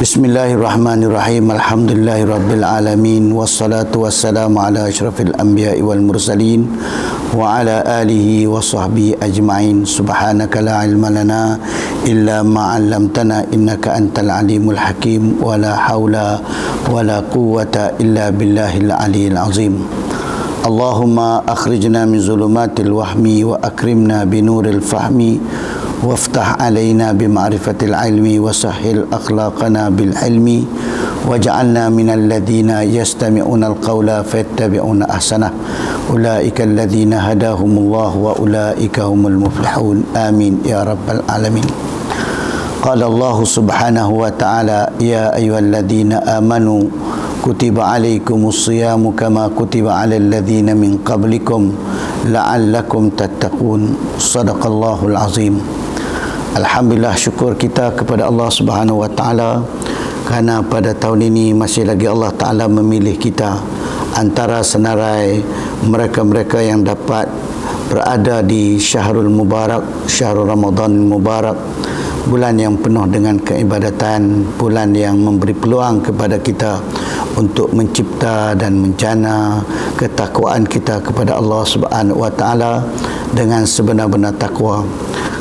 Bismillahirrahmanirrahim. Alhamdulillahirabbil alamin wassalatu wassalamu ala asyrafil anbiya'i wal mursalin wa ala alihi wa sahbihi ajma'in. Subhanaka la ilma lana illa ma 'allamtana innaka antal alimul hakim wa la haula wa la quwwata illa billahil aliyyil azim. Allahumma akhrijna min zulumatil wahmi wa akrimna binuril fahmi وافتح علينا بمعرفة العلم وسهل أخلاقنا بالعلم وجعلنا من الذين يستمعون القول فيتبعون أحسنه أولئك الذين هداهم الله وأولئك هم المفلحون آمين يا رب العالمين. قال الله سبحانه وتعالى يا أيها الذين آمنوا كتب عليكم الصيام كما كتب على الذين من قبلكم لعلكم تتقون. صدق الله العظيم. Alhamdulillah, syukur kita kepada Allah Subhanahu wa taala kerana pada tahun ini masih lagi Allah Taala memilih kita antara senarai mereka-mereka yang dapat berada di Syahrul Mubarak, Syahrul Ramadan Mubarak, bulan yang penuh dengan keibadatan, bulan yang memberi peluang kepada kita untuk mencipta dan menjana ketakwaan kita kepada Allah Subhanahu wa taala dengan sebenar-benar takwa.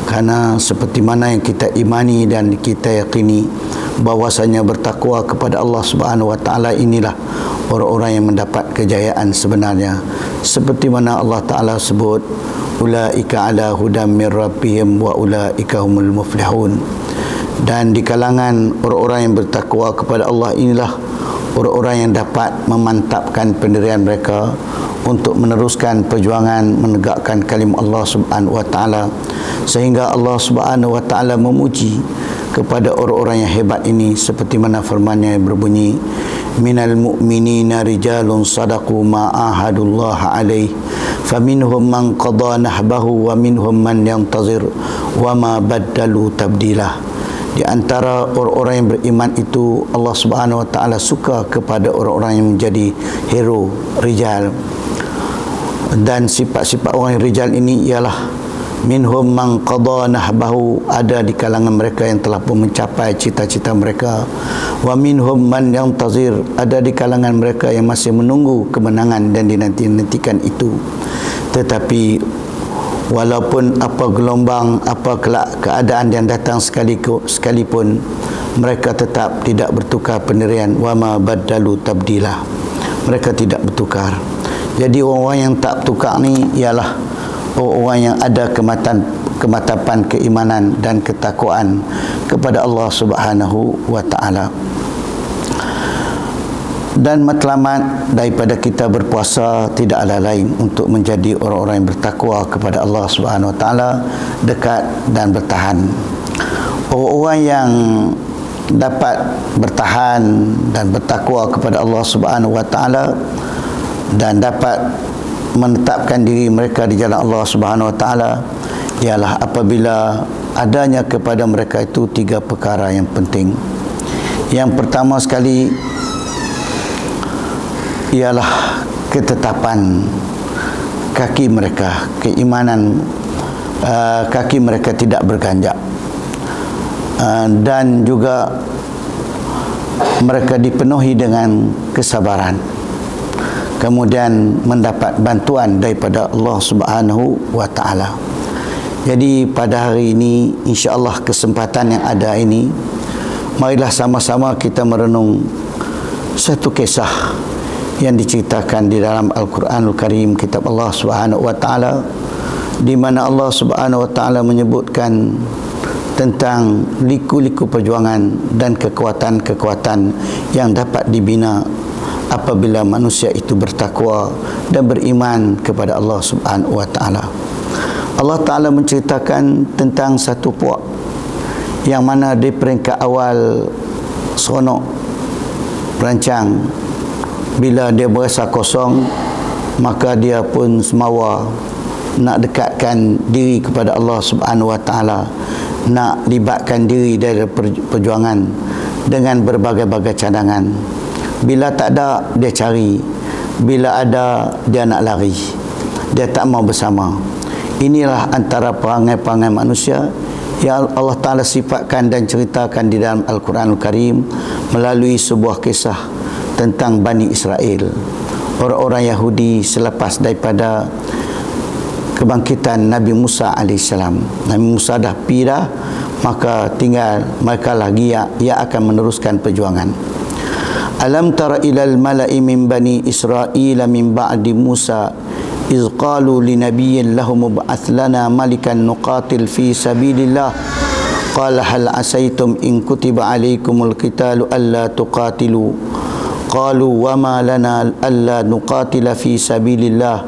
Kerana seperti mana yang kita imani dan kita yakini bahwasanya bertakwa kepada Allah Subhanahu wa taala inilah orang-orang yang mendapat kejayaan sebenarnya. Seperti mana Allah Taala sebut, ulaika ala hudam mir rabbihim wa ulaika humul muflihun. Dan di kalangan orang-orang yang bertakwa kepada Allah inilah orang-orang yang dapat memantapkan pendirian mereka untuk meneruskan perjuangan menegakkan kalimah Allah Subhanahu wa taala, sehingga Allah Subhanahu wa taala memuji kepada orang-orang yang hebat ini seperti mana firman-Nya yang berbunyi, minal mu'minina rijalun sadaqu ma ahadullah alaih faminhum man qada nahbahu wa minhum man yantazir wa ma baddalu tabdilah. Di antara orang-orang yang beriman itu Allah Subhanahu wa taala suka kepada orang-orang yang menjadi hero, rijal. Dan sifat-sifat orang yang rijal ini ialah minhum man qada nahbahu, ada di kalangan mereka yang telah pun mencapai cita-cita mereka, wa minhum man yantazir, ada di kalangan mereka yang masih menunggu kemenangan dan dinanti-nantikan itu. Tetapi walaupun apa gelombang, apa keadaan yang datang sekalipun, mereka tetap tidak bertukar pendirian. Wa ma baddalu tabdilah, mereka tidak bertukar. Jadi orang-orang yang tak bertukar ni ialah orang-orang yang ada kematapan keimanan dan ketakwaan kepada Allah Subhanahu wa taala. Dan matlamat daripada kita berpuasa tidak ada lain untuk menjadi orang-orang yang bertakwa kepada Allah Subhanahu wa taala, dekat dan bertahan. Orang-orang yang dapat bertahan dan bertakwa kepada Allah Subhanahu wa taala dan dapat menetapkan diri mereka di jalan Allah Subhanahu wa taala ialah apabila adanya kepada mereka itu tiga perkara yang penting. Yang pertama sekali ialah ketetapan kaki mereka, keimanan kaki mereka tidak berganjak, dan juga mereka dipenuhi dengan kesabaran, kemudian mendapat bantuan daripada Allah Subhanahu wa taala. Jadi pada hari ini insya-Allah kesempatan yang ada ini, marilah sama-sama kita merenung satu kisah yang diceritakan di dalam Al-Quranul Karim, kitab Allah Subhanahu wa taala, di mana Allah Subhanahu wa taala menyebutkan tentang liku-liku perjuangan dan kekuatan-kekuatan yang dapat dibina apabila manusia itu bertakwa dan beriman kepada Allah Subhanahu wa taala. Allah Taala menceritakan tentang satu puak yang mana di peringkat awal seronok berancang, bila dia berasa kosong maka dia pun semawa nak dekatkan diri kepada Allah Subhanahu wa taala, nak libatkan diri dari perjuangan dengan berbagai-bagai cadangan. Bila tak ada, dia cari. Bila ada, dia nak lari. Dia tak mau bersama. Inilah antara perangai-perangai manusia yang Allah Ta'ala sifatkan dan ceritakan di dalam Al-Quranul Karim melalui sebuah kisah tentang Bani Israel, orang-orang Yahudi selepas daripada kebangkitan Nabi Musa AS. Nabi Musa dah pergi dah, maka tinggal mereka lagi yang akan meneruskan perjuangan. Alam tara ilal mala'i min bani Israel min ba'di Musa iz qalu li nabiyyin lahum mub'ath lana malikan nuqatil fi sabilillah qala hal asaitum in kutiba alaikumul qitalu alla tuqatilu qalu wama lana alla nuqatila fi sabilillah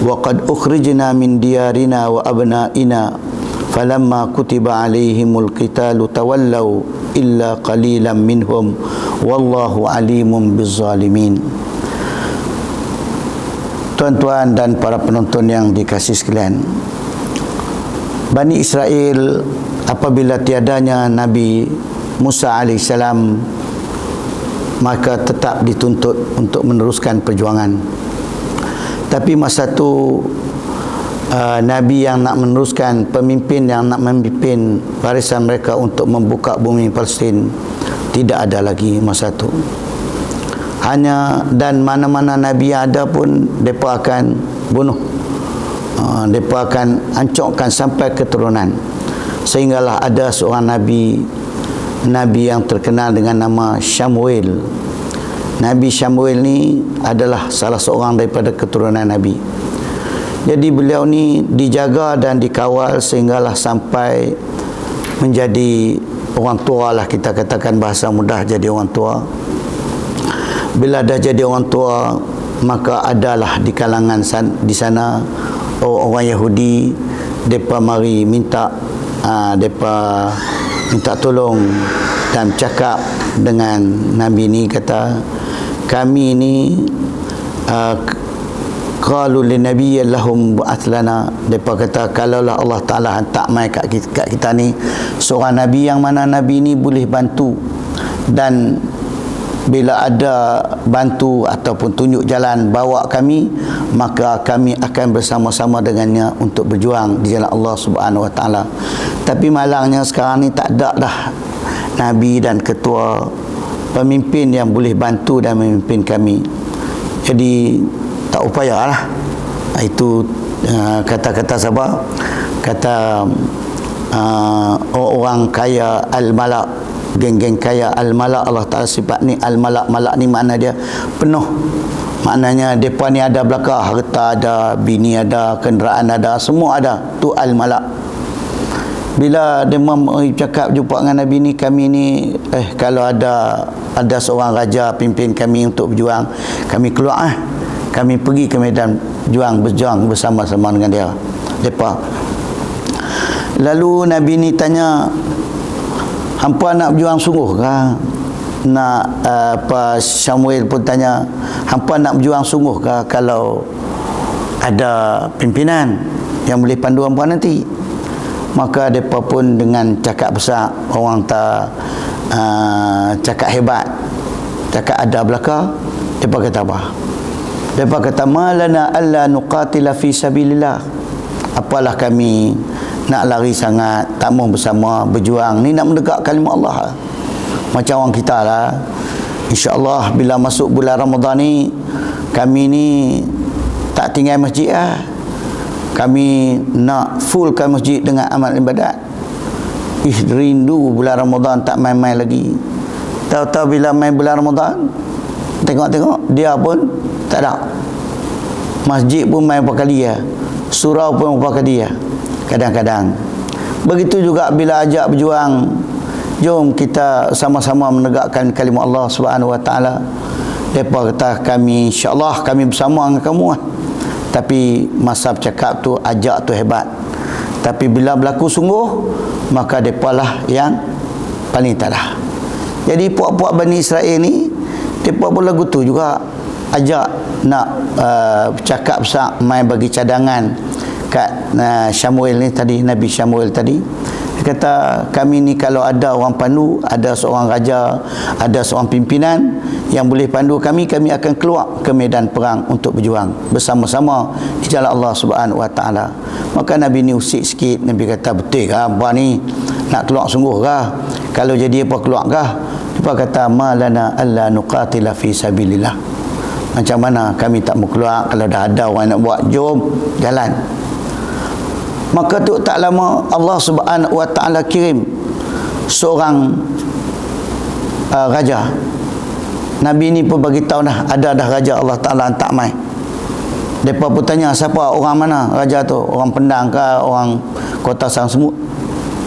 wa qad ukhrijna min diyarina wa abna'ina falamma kutiba alaihimul qitalu tawallaw illa qalilan minhum wallahu alimun bizzalimin. Tuan-tuan dan para penonton yang dikasihi sekalian, Bani Israel apabila tiadanya Nabi Musa AS, maka tetap dituntut untuk meneruskan perjuangan. Tapi masa tu Nabi yang nak meneruskan, pemimpin yang nak memimpin barisan mereka untuk membuka bumi Palestin tidak ada lagi masa tu. Hanya dan mana-mana Nabi yang ada pun mereka akan bunuh, mereka akan hancurkan sampai keturunan. Sehinggalah ada seorang Nabi yang terkenal dengan nama Syamuel. Nabi Syamuel ni adalah salah seorang daripada keturunan Nabi. Jadi beliau ni dijaga dan dikawal sehinggalah sampai menjadi orang tua lah, kita katakan bahasa mudah, jadi orang tua. Bila dah jadi orang tua, maka adalah di kalangan di sana orang Yahudi, mereka mari minta minta tolong dan cakap dengan Nabi ni, kata kami ni qalu lin nabiyyin lahum bu'ath lana, depa kata kalaulah Allah Taala hantar mai kat kita ni seorang nabi yang mana nabi ni boleh bantu, dan bila ada bantu ataupun tunjuk jalan bawa kami, maka kami akan bersama-sama dengannya untuk berjuang di jalan Allah Subhanahu Wa Taala. Tapi malangnya sekarang ni tak ada dah nabi dan ketua pemimpin yang boleh bantu dan memimpin kami. Jadi tak upayalah. Itu kata-kata siapa? Kata orang kaya al-malak, geng-geng kaya al-malak. Allah Ta'ala sifat ni al-malak. Malak ni makna dia penuh. Maknanya mereka ni ada belakang, harta ada, bini ada, kenderaan ada, semua ada. Tu al-malak. Bila dia cakap jumpa dengan Nabi ni, kami ni kalau ada seorang raja pimpin kami untuk berjuang, kami keluar kami pergi ke medan berjuang bersama-sama dengan dia. Depa. Lalu Nabi ni tanya, hampa nak berjuang sungguh ke? Samuel pun tanya, hampa nak berjuang sungguh ke kalau ada pimpinan yang boleh pandu hampa nanti? Maka mereka pun dengan cakap besar, orang tak cakap hebat, cakap ada belaka, mereka kata apa? Mereka kata, malana alla nuqatila fi sabilillah. Apalah kami nak lari sangat, tak mau bersama berjuang ni nak mendekat kalimah Allah. Macam orang kita lah, insya-Allah bila masuk bulan Ramadan ni, kami ni tak tinggal masjid lah. Kami nak fullkan masjid dengan amal ibadat. Rindu bulan Ramadan, tak main-main lagi. Tahu-tahu bila main bulan Ramadan, tengok-tengok dia pun tak ada. Masjid pun main berapa kali ya, surau pun berapa kali ya, kadang-kadang. Begitu juga bila ajak berjuang, jom kita sama-sama menegakkan kalimah Allah Subhanahu Wa Taala. Depa kata kami insya-Allah kami bersama dengan kamu. Tapi masa bercakap tu, ajak tu hebat. Tapi bila berlaku sungguh, maka mereka lah yang paling tak ada. Jadi puak-puak Bani Israel ni, mereka pun lagu tu juga ajak nak bercakap besar, main bagi cadangan kat Syamuel ni tadi, Nabi Syamuel tadi. Dia kata kami ni kalau ada orang pandu, ada seorang raja, ada seorang pimpinan yang boleh pandu kami, kami akan keluar ke medan perang untuk berjuang bersama-sama di jalan Allah Subhanahu Wa Taala. Maka Nabi ni usik sikit, Nabi kata betul ke apa ni? nak keluar sungguh kah? Kalau jadi apa keluar kah? Dia kata malana alla nuqatila fi sabilillah. Macam mana kami tak mau keluar? Kalau dah ada orang nak buat, jom jalan. Maka tu tak lama Allah Subhanahu wa taala kirim seorang raja. Nabi ni pun bagi tahu dah, ada dah raja Allah Taala hantar mai. Depa pun tanya, siapa orang mana raja tu? Orang Pendang ke, orang Kota Sang Semut?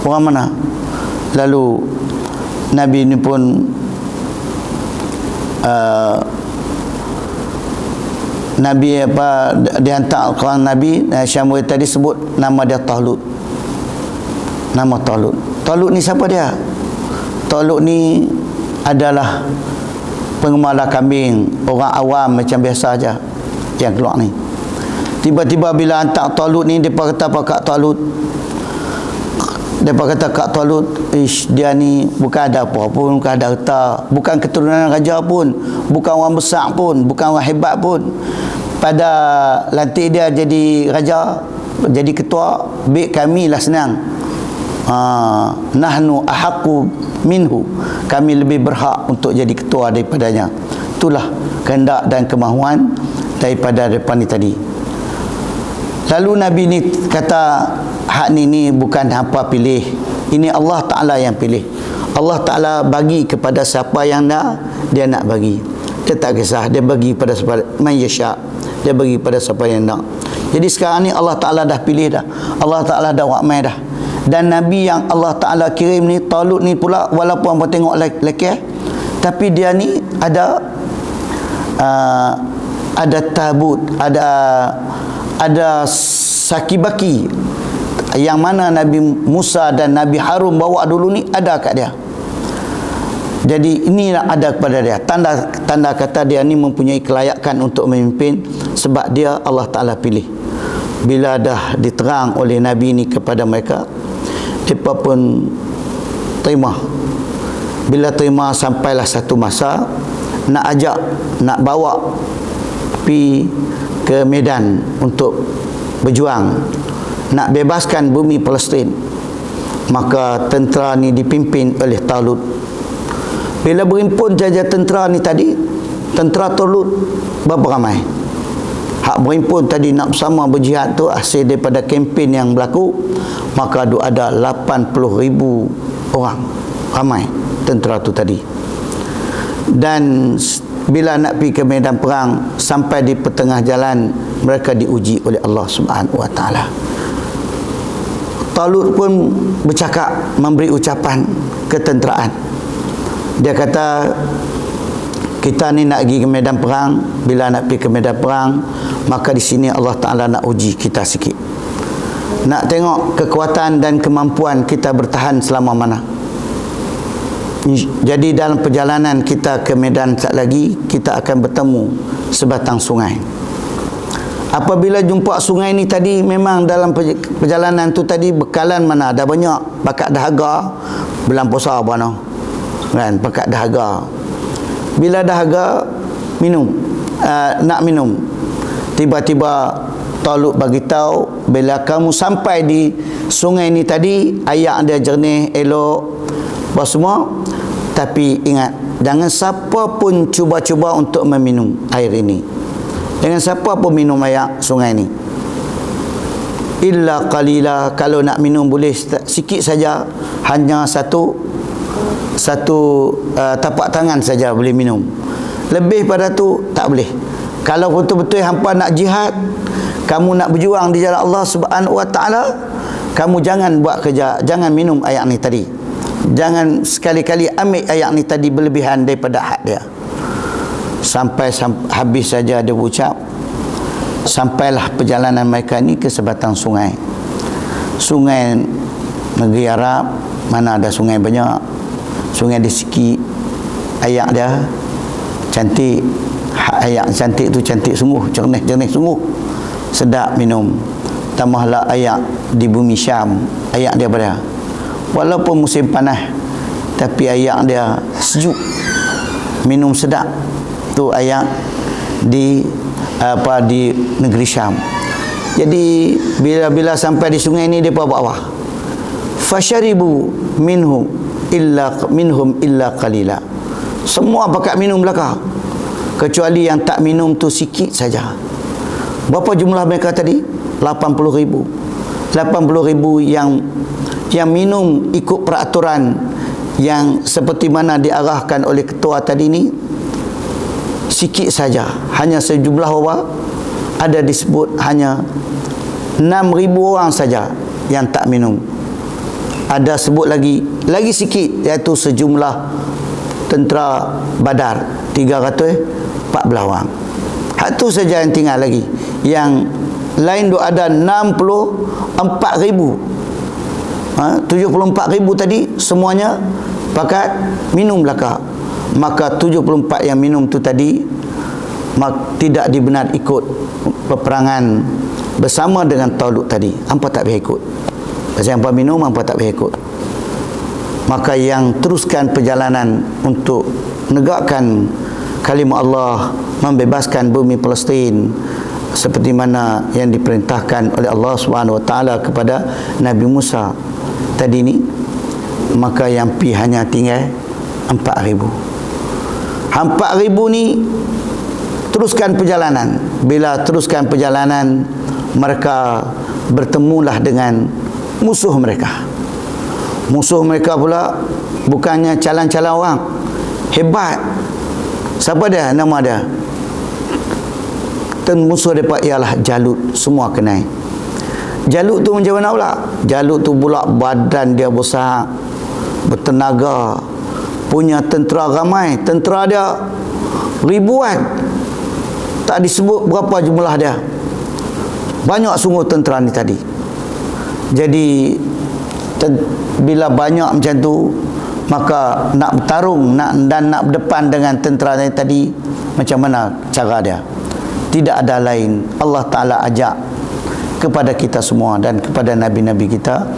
Orang mana? Lalu Nabi ni pun Nabi apa dihantar orang Nabi Syamul tadi sebut nama dia Talut. Nama Talut. Talut ni siapa dia? Talut ni adalah pengembala kambing, orang awam macam biasa aja yang keluar ni. Tiba-tiba bila hantar Talut ni, depa kata apa Kak Talut? Depa kata Kak Talut, dia ni bukan ada apa pun, bukan ada harta, bukan keturunan raja pun, bukan orang besar pun, bukan orang hebat pun. Pada lantik dia jadi raja, jadi ketua, baik kami lah senang. Nahnu ahaqqu minhu, kami lebih berhak untuk jadi ketua daripadanya. Itulah kehendak dan kemahuan daripada mereka ni tadi. Lalu Nabi ni kata, hak ni bukan hampa pilih, ini Allah Ta'ala yang pilih. Allah Ta'ala bagi kepada siapa yang dia nak bagi. Dia tak kisah, dia bagi pada siapa man yasha, dia bagi pada siapa yang nak. Jadi sekarang ni Allah Ta'ala dah pilih dah, Allah Ta'ala dah wakmai dah. Dan Nabi yang Allah Ta'ala kirim ni, Talut ni pula, walaupun apa tengok lelaki, tapi dia ni ada tabut, ada sakibaki yang mana Nabi Musa dan Nabi Harun bawa dulu ni, ada kat dia. Jadi ini ada kepada dia, tanda kata dia ni mempunyai kelayakan untuk memimpin, sebab dia Allah Ta'ala pilih. Bila dah diterang oleh Nabi ni kepada mereka, mereka pun terima. Bila terima, sampailah satu masa nak ajak, nak bawa pergi ke medan untuk berjuang, nak bebaskan bumi Palestin. Maka tentera ni dipimpin oleh Talut. Bila berimpun jaja tentera ni tadi, tentera Talut berapa ramai? Hak berimpun tadi nak bersama berjihad tu hasil daripada kempen yang berlaku, maka ada 80,000 orang, ramai tentera tu tadi. Dan bila nak pergi ke medan perang, sampai di pertengah jalan mereka diuji oleh Allah Subhanahu wa taala. Talut pun bercakap, memberi ucapan ketenteraan. Dia kata, kita ni nak pergi ke medan perang. Bila nak pergi ke medan perang, maka di sini Allah Ta'ala nak uji kita sikit, nak tengok kekuatan dan kemampuan kita bertahan selama mana. Jadi dalam perjalanan kita ke medan sekejap lagi, kita akan bertemu sebatang sungai. Apabila jumpa sungai ni tadi, memang dalam perjalanan tu tadi bekalan mana ada banyak, pakat dahaga, bulan puasa mana kan, pakat dahaga. Bila dahaga minum, nak minum, tiba-tiba Talut bagi tahu, bila kamu sampai di sungai ni tadi, air dia jernih, elok, apa semua, tapi ingat, jangan siapa pun cuba-cuba untuk meminum air ini. Jangan siapa pun minum air sungai ni. Illa qalila, kalau nak minum boleh sikit saja, hanya satu tapak tangan saja boleh minum. Lebih pada tu tak boleh. Kalau betul-betul hampa nak jihad, kamu nak berjuang di jalan Allah Subhanahu wa taala, kamu jangan buat kerja, jangan minum air ni tadi. Jangan sekali-kali ambil air ni tadi berlebihan daripada had dia. Sampai habis saja dia ucap, sampailah perjalanan mereka ni ke sebatang sungai. Sungai negeri Arab, mana ada sungai banyak, sungai di sikit, air dia cantik. Air cantik tu cantik sungguh, jernih sungguh, sedap minum. Tambahlah air di bumi Syam, air dia pada, walaupun musim panas, tapi air dia sejuk, minum sedap. Tu air di negeri Syam. Jadi bila sampai di sungai ni, dia buat apa? Fasharibu minhum illa qalila. Semua pakat minum belaka, kecuali yang tak minum tu sikit saja. Berapa jumlah mereka tadi? 80,000. 80,000 yang minum ikut peraturan yang seperti mana diarahkan oleh ketua tadi ni, sikit saja. Hanya sejumlah orang ada disebut hanya 6,000 orang saja yang tak minum. Ada sebut lagi sikit, iaitu sejumlah tentera Badar 314 orang. Hak tu saja yang tinggal lagi. Yang lain tu ada 64,000. 74,000 tadi semuanya pakat minum belaka. Maka 74 yang minum tu tadi tidak dibenar ikut peperangan bersama dengan Talut tadi. Hampa tak boleh ikut. Pasal hampa minum, hampa tak boleh ikut. Maka yang teruskan perjalanan untuk menegakkan kalimah Allah, membebaskan bumi Palestin seperti mana yang diperintahkan oleh Allah Subhanahu Wa Taala kepada Nabi Musa tadi ni, maka yang pi hanya tinggal 4,000. 4,000 ni teruskan perjalanan. Bila teruskan perjalanan, mereka bertemulah dengan musuh mereka. Musuh mereka pula bukannya calan-calan orang, hebat. Siapa dia? Nama dia, musuh mereka ialah Jalut. Semua kenal Jalut tu macam mana pula? Jalut tu pula badan dia besar, bertenaga, punya tentera ramai. Tentera dia ribuan, tak disebut berapa jumlah dia. Banyak sungguh tentera ni tadi. Jadi bila banyak macam tu, maka nak bertarung dan nak berdepan dengan tentera ni tadi, macam mana cara dia? Tidak ada lain, Allah Ta'ala ajak kepada kita semua dan kepada Nabi-Nabi kita.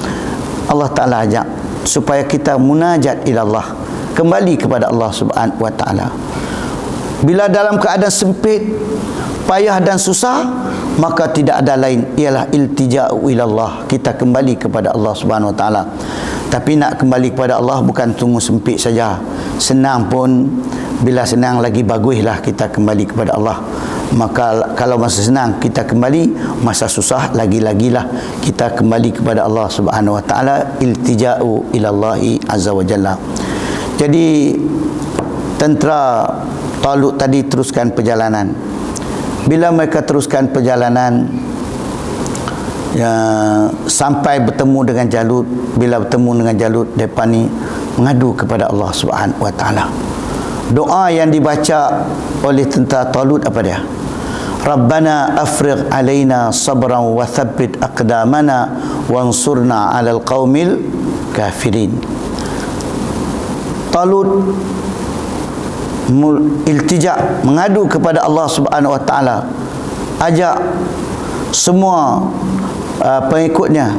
Allah Ta'ala ajak supaya kita munajat ila Allah, kembali kepada Allah Subhanahu Wa Ta'ala. Bila dalam keadaan sempit, payah dan susah, maka tidak ada lain ialah iltija'u ilallah, kita kembali kepada Allah Subhanahu Wa Ta'ala. Tapi nak kembali kepada Allah bukan tunggu sempit saja. Senang pun, bila senang lagi baguslah kita kembali kepada Allah. Maka kalau masa senang kita kembali, masa susah lagi-lagilah kita kembali kepada Allah Subhanahu Wa Ta'ala. Iltija'u ilallahi azza wa jalla. Jadi tentera Talut tadi teruskan perjalanan. Bila mereka teruskan perjalanan, ya, sampai bertemu dengan Jalut. Bila bertemu dengan Jalut, mereka ni mengadu kepada Allah Subhanahu Wa Ta'ala. Doa yang dibaca oleh tentera Talut apa dia? Rabbana afrigh alaina sabran wa thabbit aqdamana wansurna 'alal qaumil kafirin. Talut iltija, mengadu kepada Allah Subhanahu Wa Ta'ala, ajak semua pengikutnya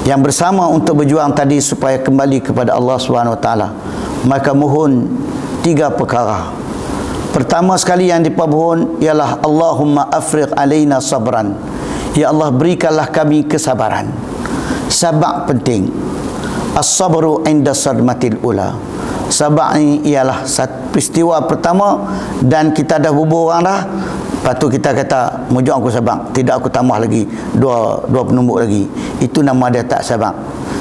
yang bersama untuk berjuang tadi supaya kembali kepada Allah Subhanahu Wa Ta'ala. Maka mohon 3 perkara. Pertama sekali yang dipamohon ialah Allahumma afrigh alaina sabran. Ya Allah, berikanlah kami kesabaran. Sabar penting. As-sabru inda sadmatil ula. Sabar ini ialah peristiwa pertama dan kita dah bubur orang dah. Lepas tu kita kata, mujur aku sabar, tidak aku tambah lagi dua penumbuk lagi. Itu nama dia tak sabar.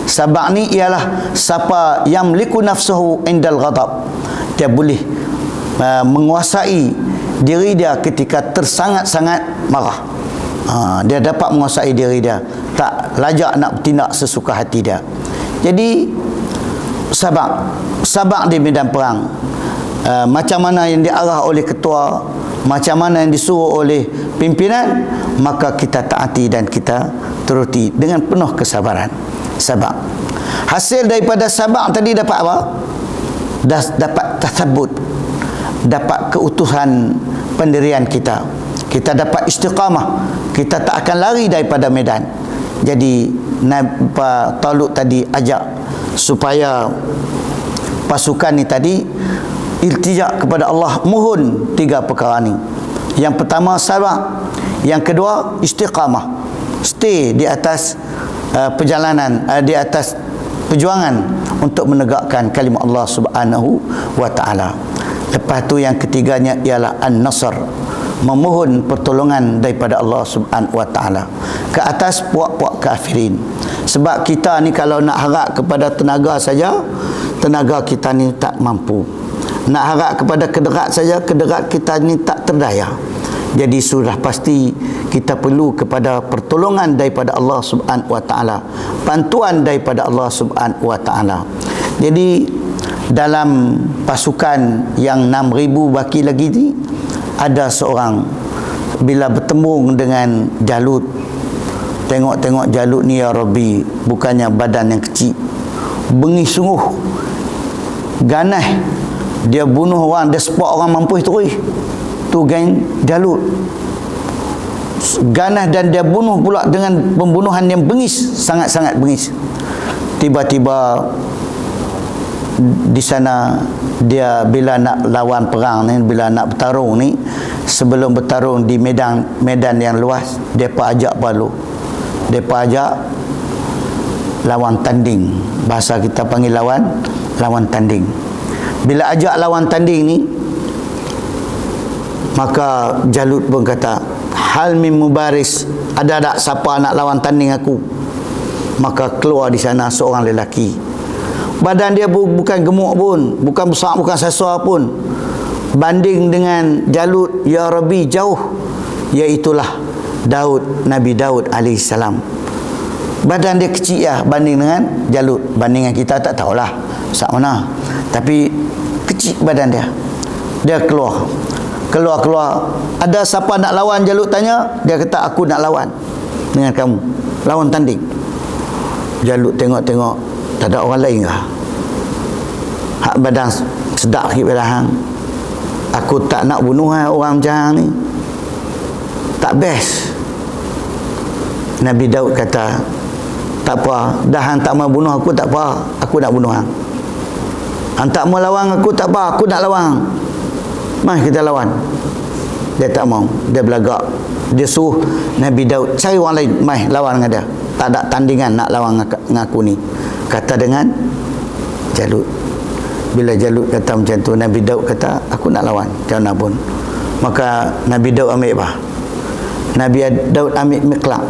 Sabar ni ialah siapa yang meliku nafsuhu indal ghadab. Dia boleh menguasai diri dia ketika tersangat-sangat marah. Dia dapat menguasai diri dia, tak lajak nak bertindak sesuka hati dia. Jadi sabar di medan perang. Macam mana yang diarah oleh ketua, macam mana yang disuruh oleh pimpinan, maka kita taati dan kita turuti dengan penuh kesabaran. Sabar. Hasil daripada sabar tadi dapat apa? Dapat tathabbut, dapat keutuhan pendirian kita. Kita dapat istiqamah, kita tak akan lari daripada medan. Jadi Talut tadi ajak supaya pasukan ni tadi iltija kepada Allah, mohon 3 perkara ni. Yang pertama sabar, yang kedua istiqamah, stay di atas perjalanan, di atas perjuangan untuk menegakkan kalimah Allah Subhanahu wa taala. Lepas tu yang ketiganya ialah an-nasr, memohon pertolongan daripada Allah Subhanahu wa taala ke atas puak-puak kafirin. Sebab kita ni kalau nak harap kepada tenaga saja, tenaga kita ni tak mampu. Nak harap kepada kederat saja, kederat kita ni tak terdaya. Jadi sudah pasti kita perlu kepada pertolongan daripada Allah Subhanahu wa taala, bantuan daripada Allah Subhanahu wa taala. Jadi dalam pasukan yang 6,000 baki lagi ni, ada seorang bila bertemu dengan Jalut, tengok-tengok Jalut ni, ya Rabbi, bukannya badan yang kecil, bengis sungguh, ganas, dia bunuh orang, dia sepak orang mampus terus. Tu geng Jalut, ganas, dan dia bunuh pula dengan pembunuhan yang bengis, sangat-sangat bengis. Tiba-tiba di sana dia bila nak lawan perang ni, bila nak bertarung ni, sebelum bertarung di medan yang luas, depa ajak balu, depa ajak lawan tanding. Bahasa kita panggil lawan tanding. Bila ajak lawan tanding ni, maka Jalut pun kata, hal min mubaris, ada tak siapa nak lawan tanding aku? Maka keluar di sana seorang lelaki. Badan dia bukan gemuk pun, bukan besar, bukan sesar pun. Banding dengan Jalut, ya Rabbi, jauh. Iaitulah Daud, Nabi Daud alaihissalam. Badan dia kecil ya banding dengan Jalut. Bandingan kita tak tahulah sak mana, tapi kecil badan dia. Dia keluar. Ada siapa nak lawan? Jalut tanya. Dia kata, aku nak lawan dengan kamu, lawan tanding. Jalut tengok-tengok, tak ada orang lain kah? Hak badan sedap sikit pada hang. Aku tak nak bunuh orang macam hang ni, tak best. Nabi Daud kata, tak apa, dah hang tak mau bunuh aku, tak apa, aku nak bunuh hang. Hang tak mau lawan aku, tak apa, aku nak lawan. Mari kita lawan. Dia tak mau, dia belagak. Dia suruh Nabi Daud cari orang lain, mari lawan dengan dia. Tak ada tandingan nak lawan dengan aku ni, kata dengan Jalut. Bila Jalut kata macam tu, Nabi Daud kata, aku nak lawan macam mana pun. Maka Nabi Daud ambil apa? Nabi Daud ambil miklak.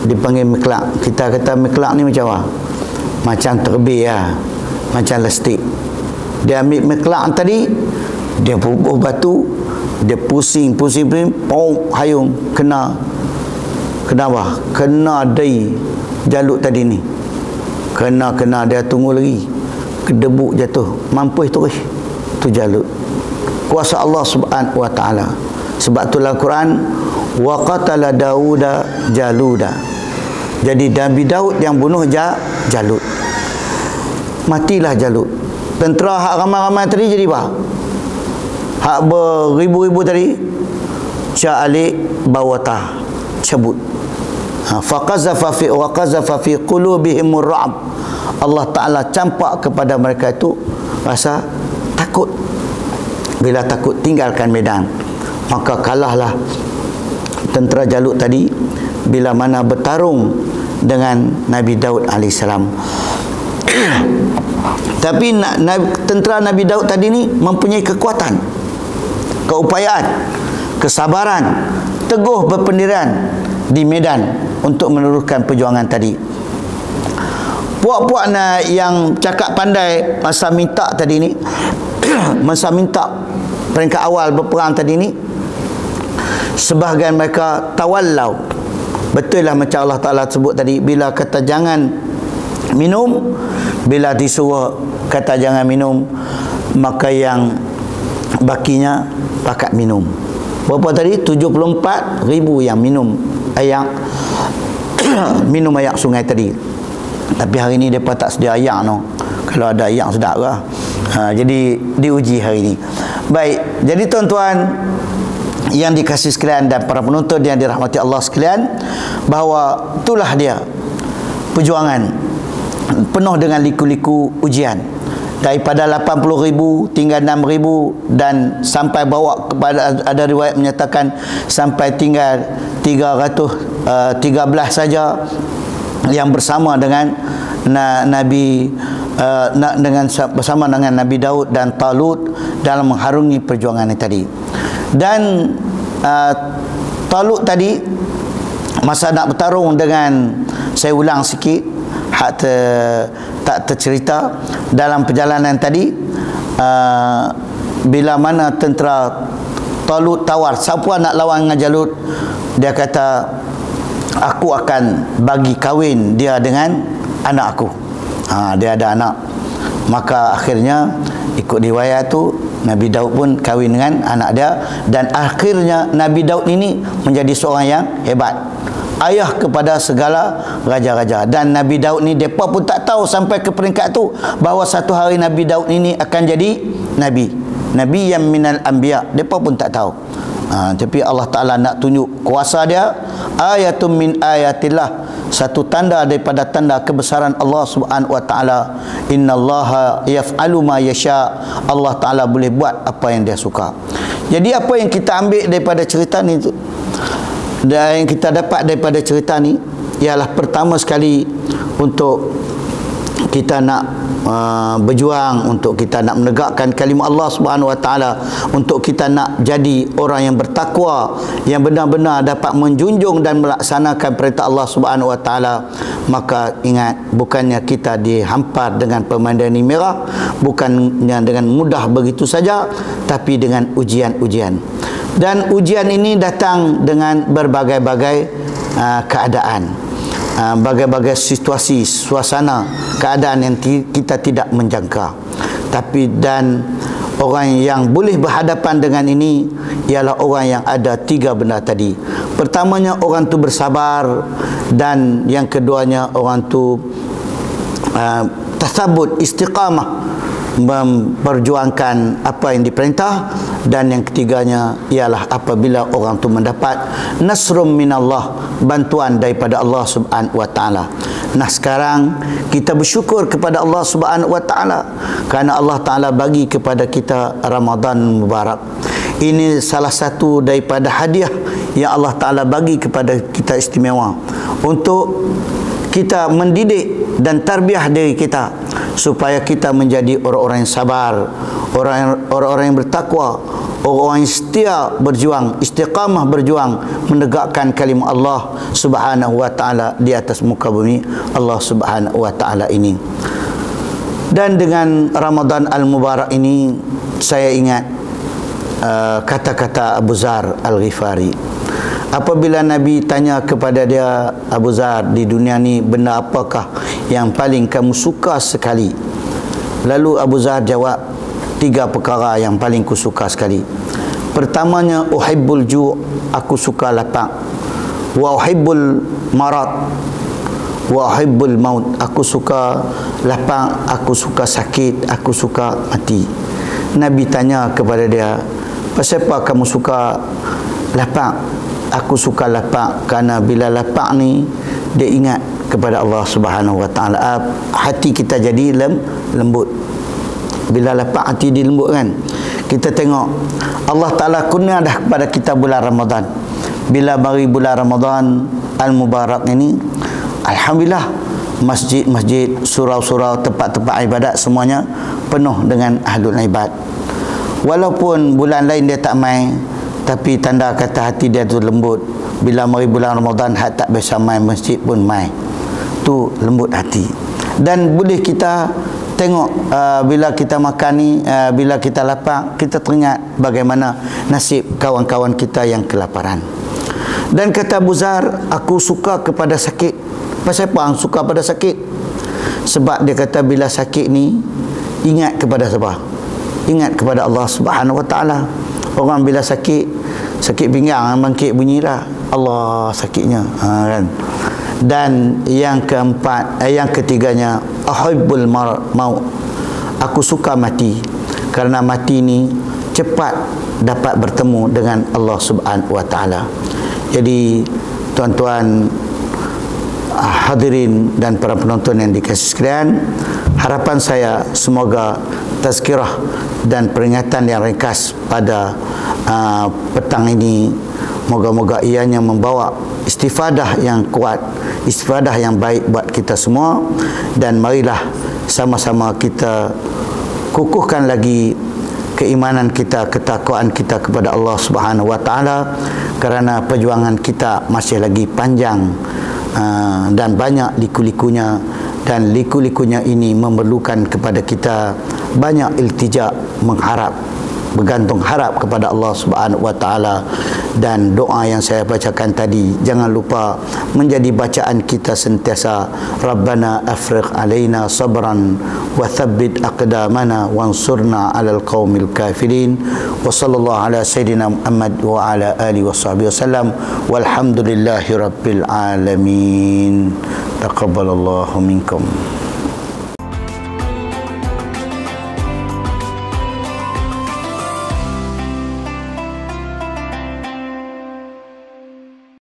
Dipanggil miklak. Kita kata miklak ni macam apa? Macam terbih lah, macam lastik. Dia ambil miklak tadi, dia bubuh batu, dia pusing, pom, hayung, kena apa? Kena dai Jalut tadi ni. Kena dia tunggu lagi, kedebuk jatuh, mampus terus. Tu Jalut. Kuasa Allah Subhanahu wa taala. Sebab tu dalam Quran, wa qatala Dauda Jaluda. Jadi Nabi Daud yang bunuh Jalut. Matilah Jalut. Tentera hak ramai-ramai tadi jadi apa? Hak beribu-ribu tadi, Sya'alik bawata, cabut. Faqazafa fi qulubihimur ra'b. Allah Ta'ala campak kepada mereka itu rasa takut. Bila takut, tinggalkan medan. Maka kalahlah tentera Jalut tadi bila mana bertarung dengan Nabi Daud alaihissalam. Tapi tentera Nabi Daud tadi ni mempunyai kekuatan, keupayaan, kesabaran, teguh berpendirian di medan untuk meneruskan perjuangan tadi. Puak-puak yang cakap pandai masa minta tadi ni masa minta peringkat awal berperang tadi ni, sebahagian mereka tawallau. Betul lah macam Allah Ta'ala sebut tadi, bila kata jangan minum, bila disuruh kata jangan minum, maka yang bakinya pakat minum. Berapa tadi? 74,000 yang minum air minum air sungai tadi. Tapi hari ni mereka tak sedia air no. Kalau ada air sedap lah. Jadi diuji hari ni. Baik, jadi tuan-tuan yang dikasihi sekalian dan para penonton yang dirahmati Allah sekalian, bahawa itulah dia perjuangan penuh dengan liku-liku ujian. Daripada 80,000 tinggal 6,000, dan sampai bawa kepada, ada riwayat menyatakan sampai tinggal 313 saja yang bersama dengan Nabi bersama dengan Nabi Daud dan Talut dalam mengharungi perjuangan ini tadi. Dan Talut tadi masa nak bertarung dengan, saya ulang sikit tak tercerita dalam perjalanan tadi, bila mana tentera Talut tawar siapa nak lawan dengan Jalut, dia kata aku akan bagi kahwin dia dengan anak aku. Dia ada anak. Maka akhirnya ikut riwayat tu Nabi Daud pun kahwin dengan anak dia, dan akhirnya Nabi Daud ini menjadi seorang yang hebat, ayah kepada segala raja-raja. Dan Nabi Daud ni mereka pun tak tahu sampai ke peringkat tu bahawa satu hari Nabi Daud ini akan jadi Nabi yang minal anbiya. Mereka pun tak tahu. Tapi Allah Ta'ala nak tunjuk kuasa dia. Ayatum min ayatillah, satu tanda daripada tanda kebesaran Allah Subhanahu wa Ta'ala. Innallaha yaf'alu ma yasha. Allah Ta'ala boleh buat apa yang dia suka. Jadi apa yang kita ambil daripada cerita ni tu, dan yang kita dapat daripada cerita ni ialah pertama sekali untuk kita nak berjuang, untuk kita nak menegakkan kalimah Allah Subhanahu wa Ta'ala, untuk kita nak jadi orang yang bertakwa, yang benar-benar dapat menjunjung dan melaksanakan perintah Allah Subhanahu wa Ta'ala. Maka ingat, bukannya kita dihampar dengan pemandani merah, bukannya dengan mudah begitu saja, tapi dengan ujian-ujian. Dan ujian ini datang dengan berbagai-bagai keadaan, berbagai situasi, suasana, keadaan yang kita tidak menjangka. Tapi dan orang yang boleh berhadapan dengan ini ialah orang yang ada tiga benda tadi. Pertamanya, orang tu bersabar, dan yang keduanya, orang tu tasabut, istiqamah, memperjuangkan apa yang diperintah, dan yang ketiganya ialah apabila orang tu mendapat nasrum minallah, bantuan daripada Allah Subhanahu wa Ta'ala. Nah, sekarang kita bersyukur kepada Allah Subhanahu wa Ta'ala kerana Allah Ta'ala bagi kepada kita Ramadan Mubarak. Ini salah satu daripada hadiah yang Allah Ta'ala bagi kepada kita istimewa, untuk kita mendidik dan tarbiyah diri kita supaya kita menjadi orang-orang yang sabar, orang-orang yang bertakwa, orang yang setia berjuang, istiqamah berjuang menegakkan kalimah Allah Subhanahu wa Ta'ala di atas muka bumi Allah Subhanahu wa Ta'ala ini. Dan dengan Ramadan Al-Mubarak ini, saya ingat kata-kata Abu Zar Al-Ghifari. Apabila Nabi tanya kepada dia, Abu Zar, di dunia ni benda apakah yang paling kamu suka sekali? Lalu Abu Zar jawab, 3 perkara yang paling ku suka sekali. Pertamanya, uhibbul ju', aku suka lapang. Wa uhibbul marad, wa uhibbul maut, aku suka lapang, aku suka sakit, aku suka mati. Nabi tanya kepada dia, pasal apa kamu suka lapang? Aku suka lapang kerana bila lapang ni dia ingat kepada Allah Subhanahu wa Ta'ala. Hati kita jadi lembut. Bila lapang hati dia lembut kan. Kita tengok Allah Ta'ala kurnia dah kepada kita bulan Ramadan. Bila mari bulan Ramadan Al-Mubarak ini, alhamdulillah, masjid-masjid, surau-surau, tempat-tempat ibadat semuanya penuh dengan ahlul ibad. Walaupun bulan lain dia tak main, tapi tanda kata hati dia tu lembut. Bila mari bulan Ramadan, tak biasa main masjid pun main. Tu lembut hati. Dan boleh kita tengok bila kita makan ni, bila kita lapar, kita teringat bagaimana nasib kawan-kawan kita yang kelaparan. Dan kata Abu Zar, aku suka kepada sakit. Pasal apa suka pada sakit? Sebab dia kata bila sakit ni, ingat kepada siapa? Ingat kepada Allah Subhanahu wa Ta'ala. Orang bila sakit pinggang, bangkit bunyi dah, Allah sakitnya, kan? Dan yang keempat, yang ketiganya, ahibbul maut, aku suka mati, kerana mati ni cepat dapat bertemu dengan Allah Subhanahu wa Ta'ala. Jadi tuan-tuan hadirin dan para penonton yang dikasihi sekalian, harapan saya semoga tazkirah dan peringatan yang ringkas pada petang ini, moga-moga ianya membawa istifadah yang kuat, istifadah yang baik buat kita semua. Dan marilah sama-sama kita kukuhkan lagi keimanan kita, ketakwaan kita kepada Allah Subhanahu wa taala, kerana perjuangan kita masih lagi panjang dan banyak liku-likunya, dan liku-likunya ini memerlukan kepada kita banyak iltija, mengharap, bergantung harap kepada Allah Subhanahu wa taala. Dan doa yang saya bacakan tadi jangan lupa menjadi bacaan kita sentiasa. Rabbana afrigh alaina sabran wa thabbit aqdamana wansurna 'alal qaumil kafirin. Wa sallallahu ala sayidina Muhammad wa ala alihi washabbihi wasallam. Walhamdulillahirabbil alamin. Taqabbalallahu minkum.